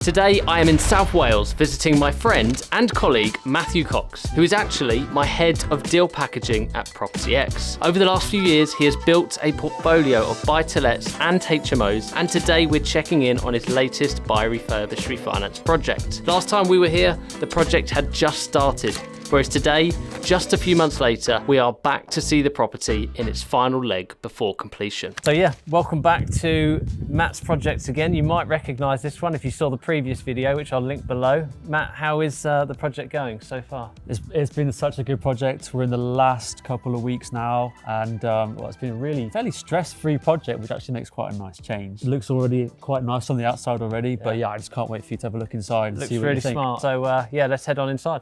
Today I am in South Wales visiting my friend and colleague Matthew Cox, who is actually my head of deal packaging at Property X. Over the last few years he has built a portfolio of buy-to-lets and HMOs, and today we're checking in on his latest buy refurbish refinance project. Last time we were here the project had just started, whereas today, just a few months later, we are back to see the property in its final leg before completion. So yeah, welcome back to Matt's project again. You might recognise this one if you saw the previous video, which I'll link below. Matt, how is the project going so far? It's been such a good project. We're in the last couple of weeks now, and well, it's been a really fairly stress-free project, which actually makes quite a nice change. It looks already quite nice on the outside already, but yeah, I just can't wait for you to have a look inside and see what you think. Looks really smart. So yeah, let's head on inside.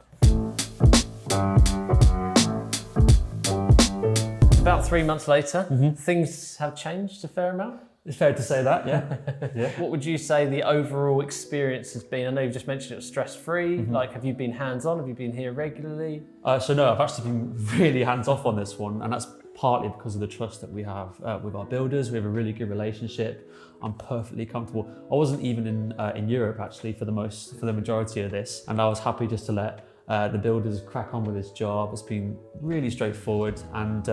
About 3 months later, things have changed a fair amount. It's fair to say that, yeah. Yeah. What would you say the overall experience has been? I know you've just mentioned it was stress-free. Like, have you been hands-on? Have you been here regularly? So no, I've actually been really hands-off on this one, and that's partly because of the trust that we have with our builders. We have a really good relationship. I'm perfectly comfortable. I wasn't even in Europe actually for the majority of this, and I was happy just to let the builders crack on with this job. It's been really straightforward, and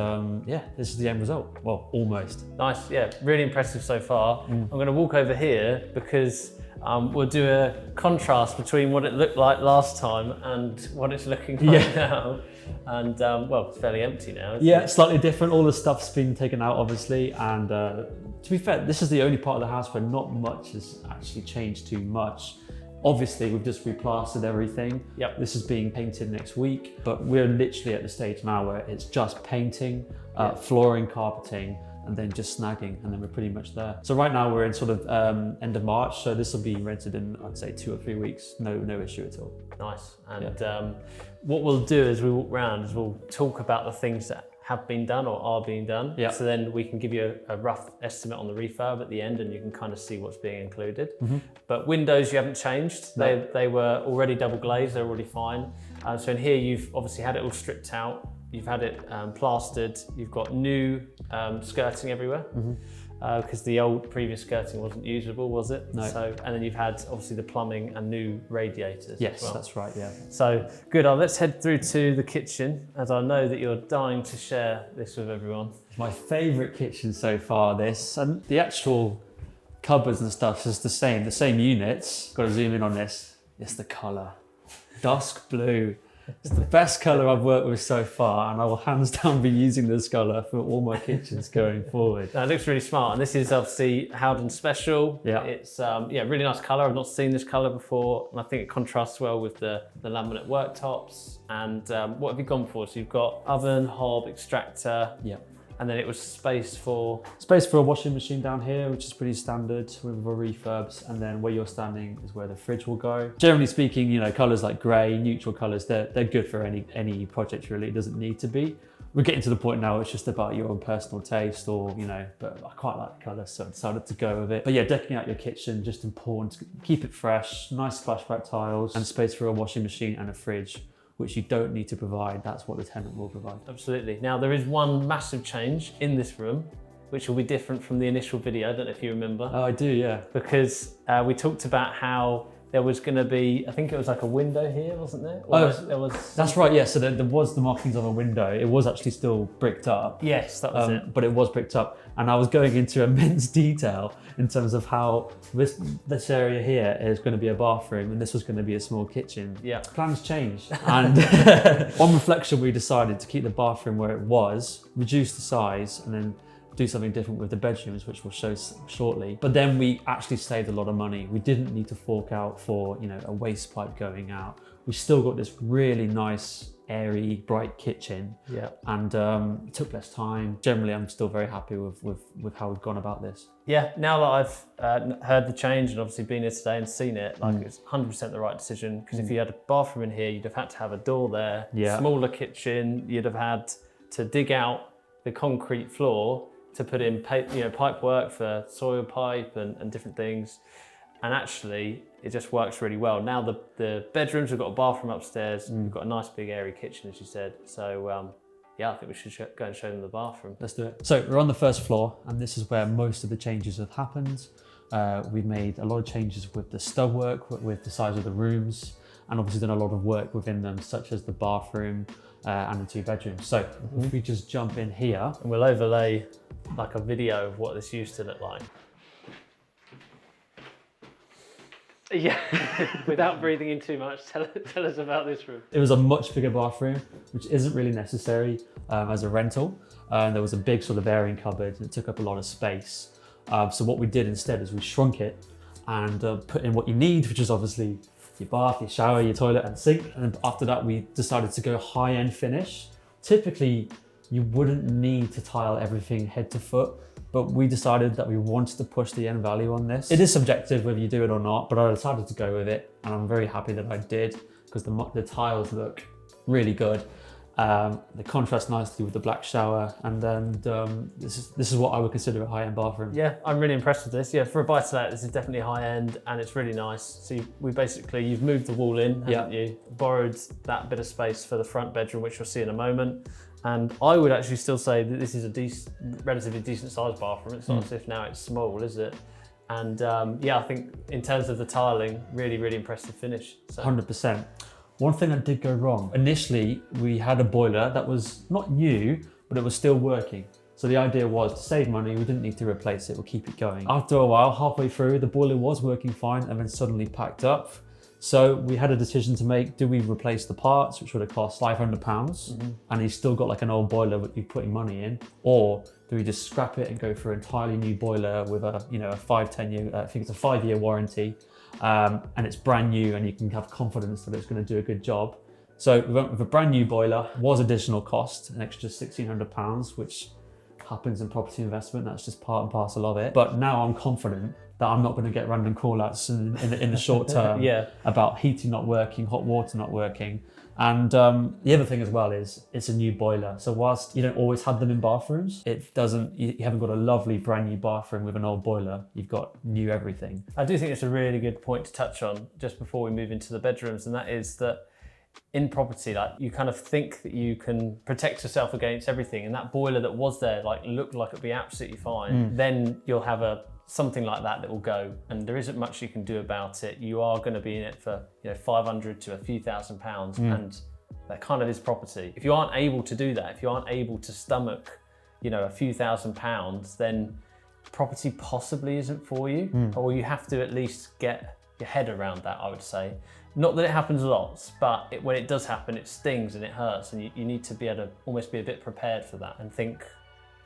yeah, this is the end result. Well, almost. Nice, yeah, really impressive so far. I'm going to walk over here because we'll do a contrast between what it looked like last time and what it's looking like now. And well, it's fairly empty now. Yeah, it's slightly different. All the stuff's been taken out, obviously, and to be fair, this is the only part of the house where not much has actually changed too much. Obviously, we've just replastered everything. Yep. This is being painted next week, but we're literally at the stage now where it's just painting, flooring, carpeting, and then just snagging, and then we're pretty much there. So right now we're in sort of end of March, so this will be rented in, I'd say, 2 or 3 weeks. No issue at all. Nice. And what we'll do as we walk around is we'll talk about the things that have been done or are being done. Yeah. So then we can give you a rough estimate on the refurb at the end, and you can kind of see what's being included. But windows you haven't changed. No. They were already double glazed, they're already fine. So in here you've obviously had it all stripped out. You've had it plastered. You've got new skirting everywhere. Because the old previous skirting wasn't usable, was it? No. So, and then you've had obviously the plumbing and new radiators. Yes, as well. that's right, yeah. So good, let's head through to the kitchen, as I know that you're dying to share this with everyone. My favourite kitchen so far, this, and the actual cupboards and stuff is the same units. Got to zoom in on this. It's the colour. Dusk blue. It's the best colour I've worked with so far, and I will hands down be using this colour for all my kitchens going forward. Now, it looks really smart, and this is obviously Howden Special. Yeah. It's really nice colour. I've not seen this colour before, and I think it contrasts well with the laminate worktops. And what have you gone for? So you've got oven, hob, extractor. Yeah. And then it was space for a washing machine down here, which is pretty standard with our refurbs. And then where you're standing is where the fridge will go. Generally speaking, you know, colours like grey, neutral colours, they're good for any project really. It doesn't need to be. We're getting to the point now it's just about your own personal taste, or, you know, but I quite like the colour, so I decided to go with it. But yeah, decking out your kitchen, just important to keep it fresh, nice splashback tiles, and space for a washing machine and a fridge, which you don't need to provide. That's what the tenant will provide. Absolutely. Now, there is one massive change in this room, which will be different from the initial video. I don't know if you remember. Oh, I do, yeah. Because we talked about how there was going to be, I think it was like a window here, wasn't there? That's right, yeah. So there was the markings of a window. It was actually still bricked up. Yes, that was it. But it was bricked up. And I was going into immense detail in terms of how this area here is going to be a bathroom and this was going to be a small kitchen. Yeah. Plans changed. And on reflection, we decided to keep the bathroom where it was, reduce the size, and then do something different with the bedrooms, which we'll show shortly. But then we actually saved a lot of money. We didn't need to fork out for, you know, a waste pipe going out. We still got this really nice, airy, bright kitchen. Yeah. And it took less time. Generally, I'm still very happy with how we've gone about this. Yeah, now that I've heard the change and obviously been here today and seen it, like it's 100% the right decision. Because if you had a bathroom in here, you'd have had to have a door there. Yeah. Smaller kitchen, you'd have had to dig out the concrete floor to put in pipe work for soil pipe and different things. And actually, it just works really well. Now the bedrooms, we've got a bathroom upstairs, we've got a nice big airy kitchen, as you said. So yeah, I think we should go and show them the bathroom. Let's do it. So we're on the first floor, and this is where most of the changes have happened. We've made a lot of changes with the stud work, with the size of the rooms, and obviously done a lot of work within them, such as the bathroom and the 2 bedrooms. So if we just jump in here. And we'll overlay like a video of what this used to look like. Yeah, without breathing in too much, tell us about this room. It was a much bigger bathroom, which isn't really necessary as a rental. There was a big sort of airing cupboard and it took up a lot of space. So what we did instead is we shrunk it and put in what you need, which is obviously your bath, your shower, your toilet and sink. And after that, we decided to go high-end finish. Typically, you wouldn't need to tile everything head to foot, but we decided that we wanted to push the end value on this. It is subjective whether you do it or not, but I decided to go with it, and I'm very happy that I did because the tiles look really good. They contrast nicely with the black shower, and then this is what I would consider a high-end bathroom. Yeah, I'm really impressed with this. Yeah, for a buy-to-let, this is definitely high-end, and it's really nice. So you've moved the wall in, haven't you? Borrowed that bit of space for the front bedroom, which we'll see in a moment. And I would actually still say that this is a relatively decent sized bathroom. It's not as if now it's small, is it? And yeah, I think in terms of the tiling, really, really impressive finish. So. 100%. One thing that did go wrong, initially we had a boiler that was not new, but it was still working. So the idea was to save money, we didn't need to replace it, we'll keep it going. After a while, halfway through, the boiler was working fine and then suddenly packed up. So we had a decision to make. Do we replace the parts, which would have cost £500, and you've still got like an old boiler that you're putting money in, or do we just scrap it and go for an entirely new boiler with a 5-10 year, I think it's a 5-year warranty, and it's brand new and you can have confidence that it's going to do a good job. So we went with a brand new boiler. Was additional cost, an extra £1,600, which happens in property investment. That's just part and parcel of it. But now I'm confident that I'm not going to get random call-outs in the short term about heating not working, hot water not working. And the other thing as well is it's a new boiler. So whilst you don't always have them in bathrooms, you haven't got a lovely brand new bathroom with an old boiler. You've got new everything. I do think it's a really good point to touch on just before we move into the bedrooms, and that is that in property, like you kind of think that you can protect yourself against everything, and that boiler that was there looked like it'd be absolutely fine. Then you'll have something like that will go, and there isn't much you can do about it. You are going to be in it for 500 to a few £1,000s, and that kind of is property. If you aren't able to do that, if you aren't able to stomach a few £1,000s, then property possibly isn't for you, or you have to at least get your head around that, I would say. Not that it happens lots, but when it does happen, it stings and it hurts, and you need to be able to almost be a bit prepared for that and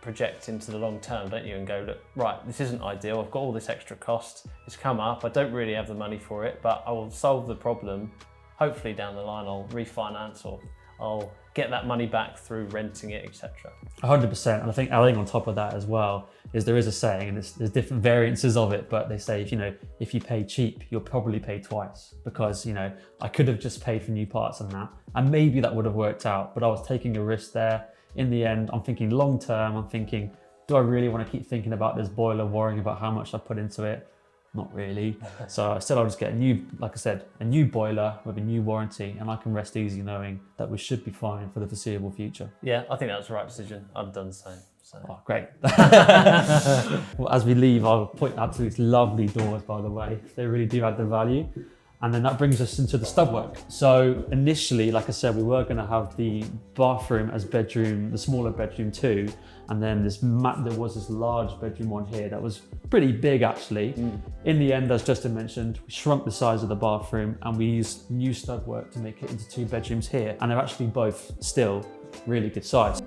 project into the long term, don't you? And go, look, right, this isn't ideal. I've got all this extra cost. It's come up. I don't really have the money for it, but I will solve the problem. Hopefully down the line, I'll refinance or I'll get that money back through renting it, etc. 100%. And I think adding on top of that as well is there is a saying, and there's different variances of it, but they say if you pay cheap, you'll probably pay twice, because I could have just paid for new parts and that, and maybe that would have worked out, but I was taking a risk there. In the end, I'm thinking long term. I'm thinking, do I really want to keep thinking about this boiler, worrying about how much I put into it? Not really. So I said I'll just get a new boiler with a new warranty, and I can rest easy knowing that we should be fine for the foreseeable future. Yeah, I think that's the right decision. I've done the same. So. Oh, great. Well, as we leave, I'll point out to these lovely doors, by the way. They really do add the value. And then that brings us into the stud work. So initially, like I said, we were going to have the bathroom as the smaller bedroom 2, and then there was this large bedroom one here that was pretty big actually. In the end, as Justin mentioned, we shrunk the size of the bathroom and we used new stud work to make it into 2 bedrooms here, and they're actually both still really good size.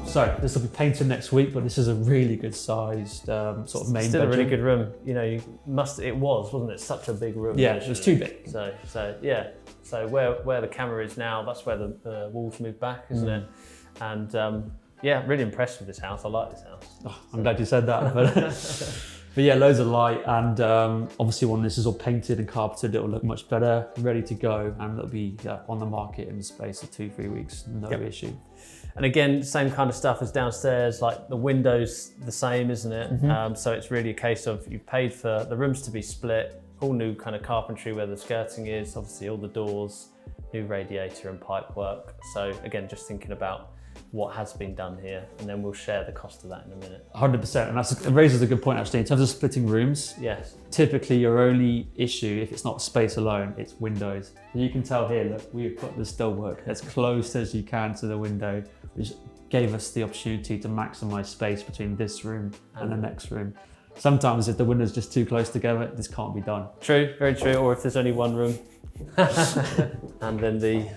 So this will be painted next week, but this is a really good sized sort of main bedroom. Still a really good room. It wasn't it? Such a big room. Yeah, it was too big. So yeah. So where the camera is now, that's where the walls moved back, isn't it? And yeah, really impressed with this house. I like this house. Oh, I'm glad you said that. But yeah, loads of light, and obviously when this is all painted and carpeted, it'll look much better, ready to go, and it'll be on the market in the space of 2-3 weeks, no issue. And again, same kind of stuff as downstairs, like the windows the same, isn't it? So it's really a case of you've paid for the rooms to be split, all new kind of carpentry where the skirting is, obviously all the doors. new radiator and pipe work. So again, just thinking about what has been done here, and then we'll share the cost of that in a minute. 100%, and it raises a good point actually. In terms of splitting rooms, Yes. typically your only issue, if it's not space alone, it's windows. And you can tell here, look, we've got the stillwork as close as you can to the window, which gave us the opportunity to maximize space between this room and the next room. Sometimes if the window's just too close together, this can't be done. True, very true. Or if there's only one room. And then the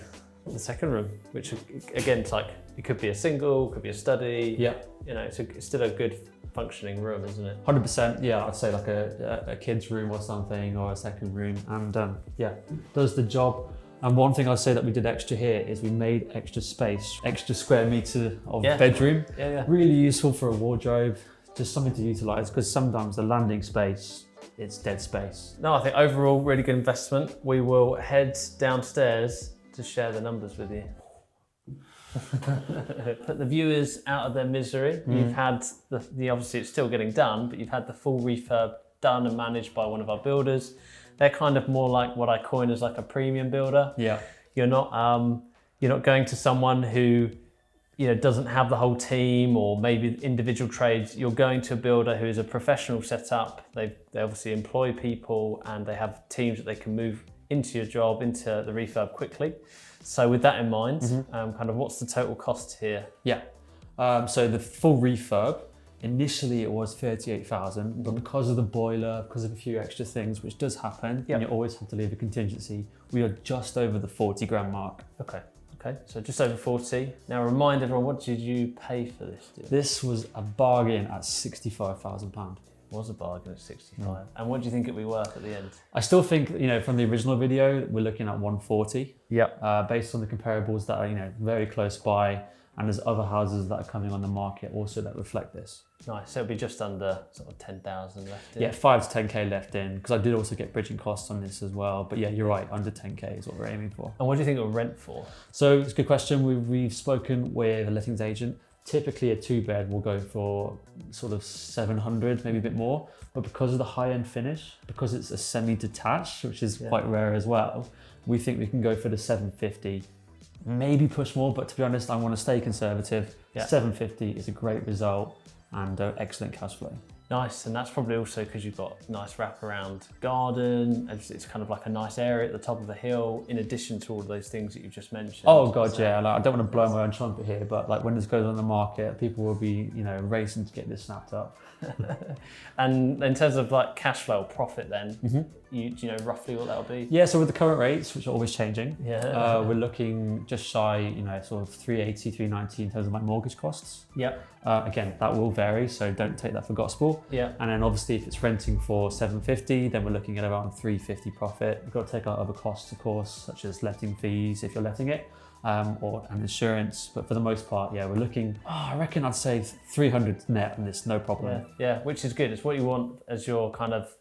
second room, which again, it's like, it could be a single, could be a study. Yeah. You know, it's still a good functioning room, isn't it? 100%, yeah, I'd say like a kid's room or something, or a second room, and yeah, does the job. And one thing I'd say that we did extra here is we made extra space, extra square meter of bedroom. Yeah. Really useful for a wardrobe, just something to utilize, because sometimes the landing space, it's dead space. No, I think overall, really good investment. We will head downstairs to share the numbers with you. Put the viewers out of their misery. You've had the obviously it's still getting done, but you've had the full refurb done and managed by one of our builders. They're kind of more like what I coin as like a premium builder. Yeah. You're not going to someone who, you know, doesn't have the whole team or maybe individual trades. You're going to a builder who is a professional setup. They obviously employ people and they have teams that they can move into your job, into the refurb quickly. So with that in mind, kind of what's the total cost here? Yeah. So the full refurb, initially it was 38,000, but because of the boiler, because of a few extra things, which does happen, and you always have to leave a contingency, we are just over the 40 grand mark. Okay, so just over 40. Now remind everyone, what did you pay for this deal? This was a bargain at £65,000. Was a bargain at 65. And what do you think it'll be worth at the end? I still think, you know, from the original video, we're looking at 140. Yep. Based on the comparables that are, you know, very close by, and there's other houses that are coming on the market also that reflect this. Nice, so it'll be just under sort of 10,000 left in. Yeah, 5 to 10K left in, because I did also get bridging costs on this as well. But yeah, you're right, under 10K is what we're aiming for. And what do you think it'll rent for? So it's a good question. We've spoken with a lettings agent. Typically a 2-bed will go for sort of 700, maybe a bit more. But because of the high-end finish, because it's a semi-detached, which is quite rare as well, we think we can go for the 750, maybe push more, but to be honest, I want to stay conservative. 750 is a great result and excellent cash flow. Nice, and that's probably also because you've got nice wraparound garden. It's kind of like a nice area at the top of the hill, in addition to all of those things that you've just mentioned. Oh God, so, yeah. Like, I don't want to blow my own trumpet here, but like when this goes on the market, people will be, you know, racing to get this snapped up. And in terms of like cash flow, profit, then, do you know roughly what that'll be? Yeah, so with the current rates, which are always changing, we're looking just shy, you know, sort of 380, 390 in terms of my mortgage costs. Yep. Again, that will vary, so don't take that for gospel. Yeah. And then obviously if it's renting for 750, then we're looking at around 350 profit. You've got to take out other costs, of course, such as letting fees if you're letting it, and insurance. But for the most part, yeah, we're looking, I reckon I'd say 300 net on this, no problem. Yeah, which is good. It's what you want as your kind of,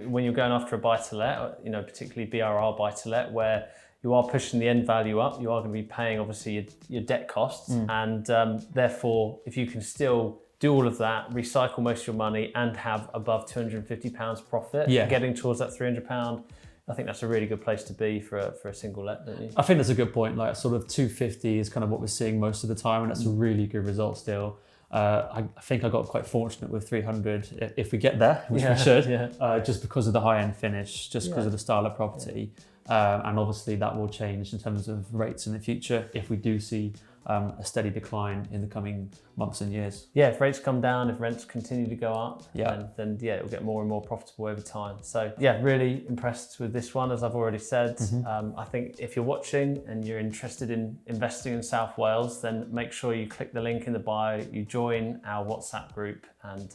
when you're going after a buy-to-let, you know, particularly BRRR buy-to-let, where you are pushing the end value up, you are going to be paying obviously your debt costs, and therefore if you can still do all of that, recycle most of your money and have above £250 profit, getting towards that £300, I think that's a really good place to be for a single let, don't you? I think that's a good point. Like sort of 250 is kind of what we're seeing most of the time, and that's a really good result still. I think I got quite fortunate with 300 if we get there, which we should, just because of the high-end finish, just because of the style of property. And obviously that will change in terms of rates in the future if we do see a steady decline in the coming months and years. Yeah, if rates come down, if rents continue to go up, then it will get more and more profitable over time. So yeah, really impressed with this one, as I've already said. I think if you're watching and you're interested in investing in South Wales, then make sure you click the link in the bio, you join our WhatsApp group, and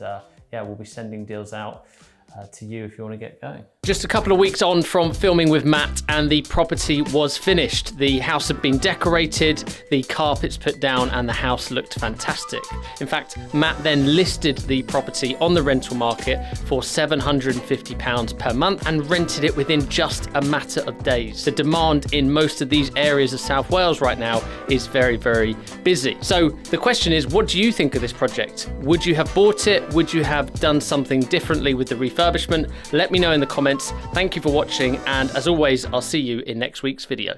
we'll be sending deals out to you if you want to get going. Just a couple of weeks on from filming with Matt, and the property was finished. The house had been decorated, the carpets put down, and the house looked fantastic. In fact, Matt then listed the property on the rental market for £750 per month and rented it within just a matter of days. The demand in most of these areas of South Wales right now is very, very busy. So the question is, what do you think of this project? Would you have bought it? Would you have done something differently with the refurbishment? Let me know in the comments. Thank you for watching, and as always, I'll see you in next week's video.